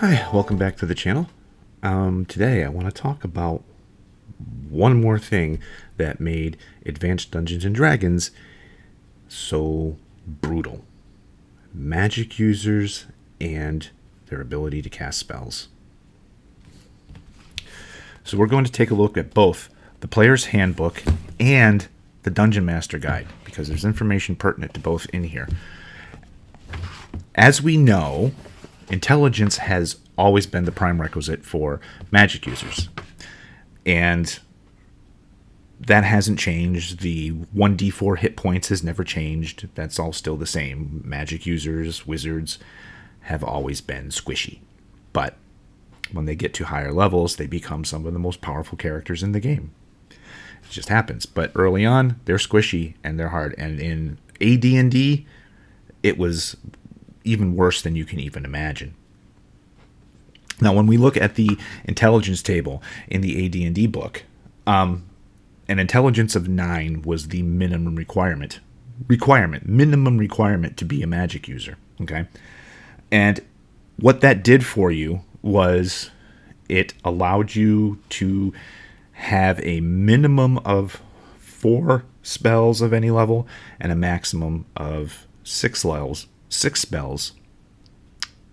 Hi, welcome back to the channel. Today I want to talk about one more thing that made Advanced Dungeons and Dragons so brutal. Magic users and their ability to cast spells. So we're going to take a look at both the Player's Handbook and the Dungeon Master Guide, because there's information pertinent to both in here. As we know, intelligence has always been the prime requisite for magic users. And that hasn't changed. The 1d4 hit points has never changed. That's all still the same. Magic users, wizards, have always been squishy. But when they get to higher levels, they become some of the most powerful characters in the game. It just happens. But early on, they're squishy and they're hard. And in AD&D, it was even worse than you can even imagine. Now, when we look at the intelligence table in the AD&D book, an intelligence of 9 was the minimum requirement to be a magic user. Okay, and what that did for you was it allowed you to have a minimum of 4 spells of any level and a maximum of 6 spells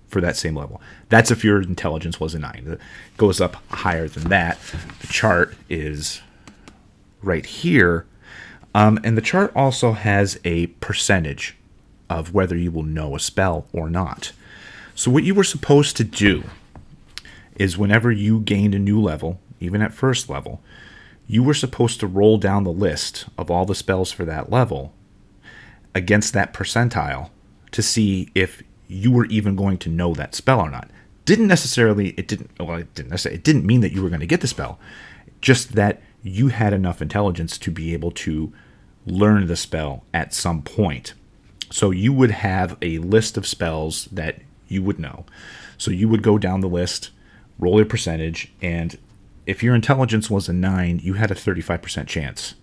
for that same level. That's if your intelligence was a 9. It goes up higher than that. The chart is right here. And the chart also has a percentage of whether you will know a spell or not. So what you were supposed to do is whenever you gained a new level, even at first level, you were supposed to roll down the list of all the spells for that level against that percentile to see if you were even going to know that spell or not. It didn't mean that you were going to get the spell, just that you had enough intelligence to be able to learn the spell at some point. So you would have a list of spells that you would know. So you would go down the list, roll your percentage, and if your intelligence was a 9, you had a 35% chance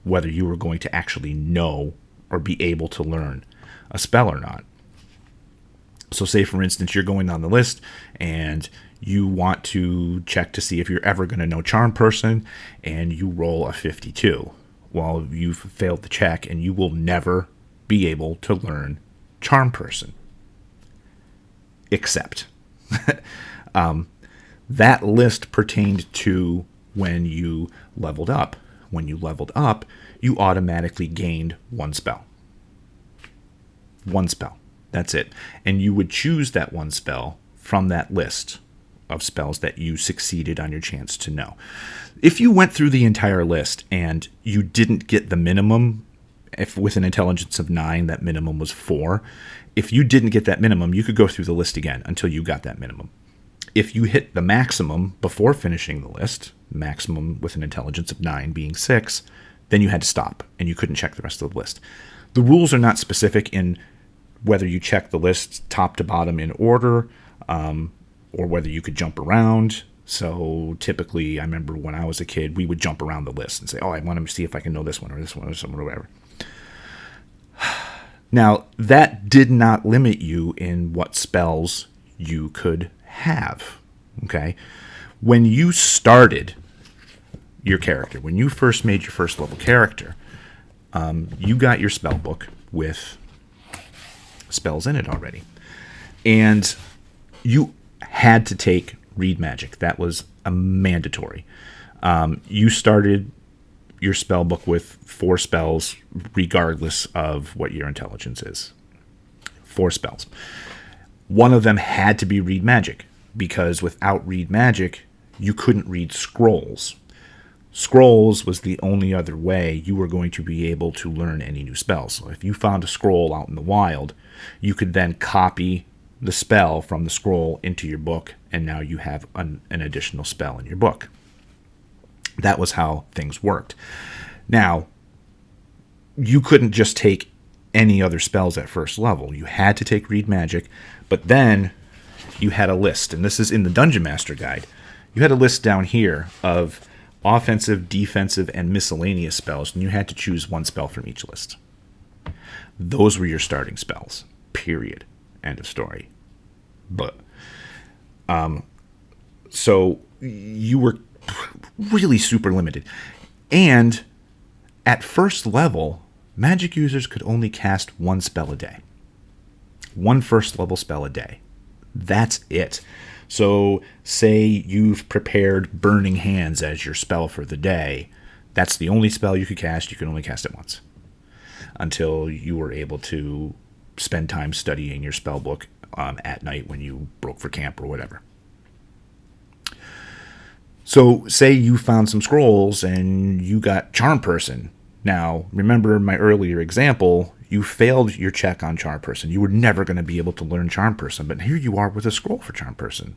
whether you were going to actually know or be able to learn a spell or not. So say, for instance, you're going down the list and you want to check to see if you're ever going to know Charm Person, and you roll a 52. Well, you've failed the check and you will never be able to learn Charm Person. Except that list pertained to when you leveled up. When you leveled up, you automatically gained 1 spell. 1 spell. That's it. And you would choose that 1 spell from that list of spells that you succeeded on your chance to know. If you went through the entire list and you didn't get the minimum, if with an intelligence of 9, that minimum was 4, if you didn't get that minimum, you could go through the list again until you got that minimum. If you hit the maximum before finishing the list, maximum with an intelligence of 9 being 6, then you had to stop and you couldn't check the rest of the list. The rules are not specific in whether you check the list top to bottom in order, or whether you could jump around. So typically, I remember when I was a kid, we would jump around the list and say, oh, I want to see if I can know this one or this one or something or whatever. Now, that did not limit you in what spells you could have. Okay? When you started your character, when you first made your first level character, you got your spell book with spells in it already. And you had to take Read Magic. That was a mandatory. You started your spell book with 4 spells, regardless of what your intelligence is. 4 spells. One of them had to be Read Magic, because without Read Magic, you couldn't read scrolls. Scrolls was the only other way you were going to be able to learn any new spells. So if you found a scroll out in the wild, you could then copy the spell from the scroll into your book, and now you have an additional spell in your book. That was how things worked. Now, you couldn't just take any other spells at first level. You had to take Read Magic, but then you had a list, and this is in the Dungeon Master Guide. You had a list down here of offensive, defensive, and miscellaneous spells, and you had to choose 1 spell from each list. Those were your starting spells. Period. End of story. But So you were really super limited. And at first level, magic users could only cast one spell a day. One first level spell a day. That's it. So say you've prepared Burning Hands as your spell for the day. That's the only spell you could cast. You can only cast it once until you were able to spend time studying your spell book at night when you broke for camp or whatever. So say you found some scrolls and you got Charm Person. Now, remember my earlier example, you failed your check on Charm Person. You were never going to be able to learn Charm Person, but here you are with a scroll for Charm Person.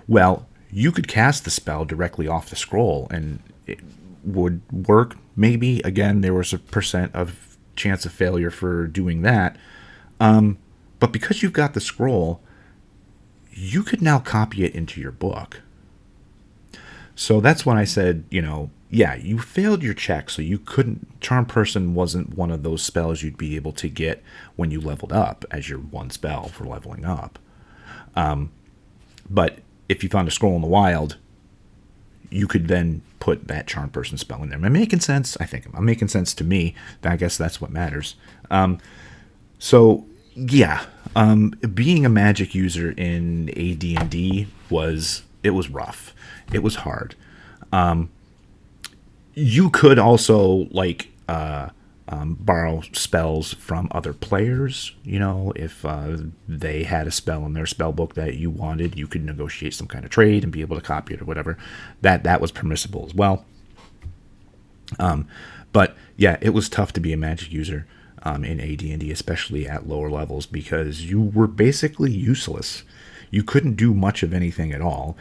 Well, you could cast the spell directly off the scroll and it would work. Maybe, again, there was a % of chance of failure for doing that. But because you've got the scroll, you could now copy it into your book. So that's when I said, yeah, you failed your check, so you couldn't. Charm Person wasn't one of those spells you'd be able to get when you leveled up as your one spell for leveling up. But if you found a scroll in the wild, you could then put that Charm Person spell in there. Am I making sense? I think I'm making sense to me. I guess that's what matters. So yeah, being a magic user in AD&D was rough. It was hard. You could also borrow spells from other players. If they had a spell in their spell book that you wanted, you could negotiate some kind of trade and be able to copy it or whatever. That was permissible as well. But yeah, it was tough to be a magic user in AD&D, especially at lower levels, because you were basically useless. You couldn't do much of anything at all.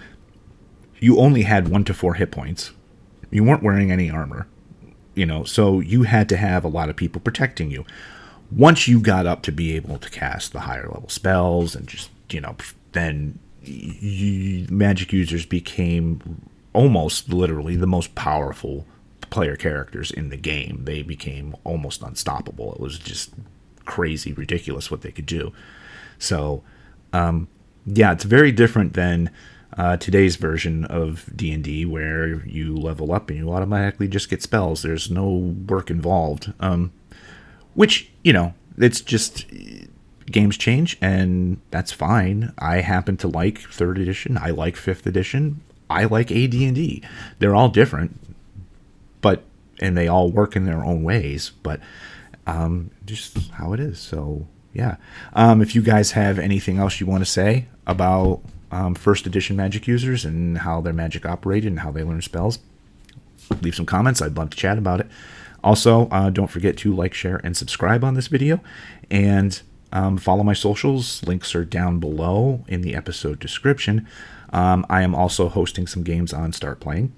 You only had 1 to 4 hit points. You weren't wearing any armor, so you had to have a lot of people protecting you. Once you got up to be able to cast the higher level spells and just, then magic users became almost literally the most powerful player characters in the game. They became almost unstoppable. It was just crazy, ridiculous what they could do. So, yeah, it's very different than today's version of D&D, where you level up and you automatically just get spells. There's no work involved, which, it's just games change, and that's fine. I happen to like 3rd edition. I like 5th edition. I like AD&D. They're all different, and they all work in their own ways, but just how it is. So yeah, if you guys have anything else you want to say about 1st edition magic users and how their magic operated and how they learn spells, leave some comments. I'd love to chat about it. Also, don't forget to like, share, and subscribe on this video, and follow my socials. Links are down below in the episode description. I am also hosting some games on Start Playing.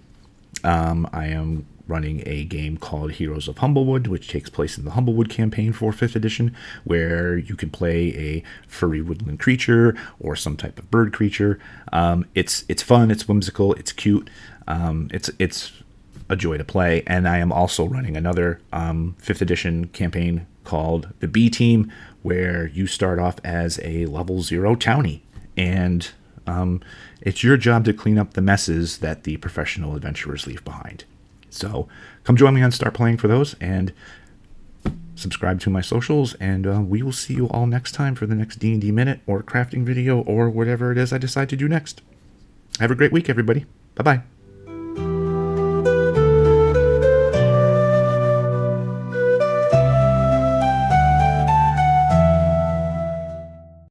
I am running a game called Heroes of Humblewood, which takes place in the Humblewood campaign for 5th edition, where you can play a furry woodland creature or some type of bird creature. It's fun, it's whimsical, it's cute, it's a joy to play. And I am also running another 5th edition campaign called the B Team, where you start off as a level 0 townie, and it's your job to clean up the messes that the professional adventurers leave behind. So come join me on Start Playing for those, and subscribe to my socials, and we will see you all next time for the next D&D Minute or crafting video or whatever it is I decide to do next. Have a great week, everybody. Bye-bye.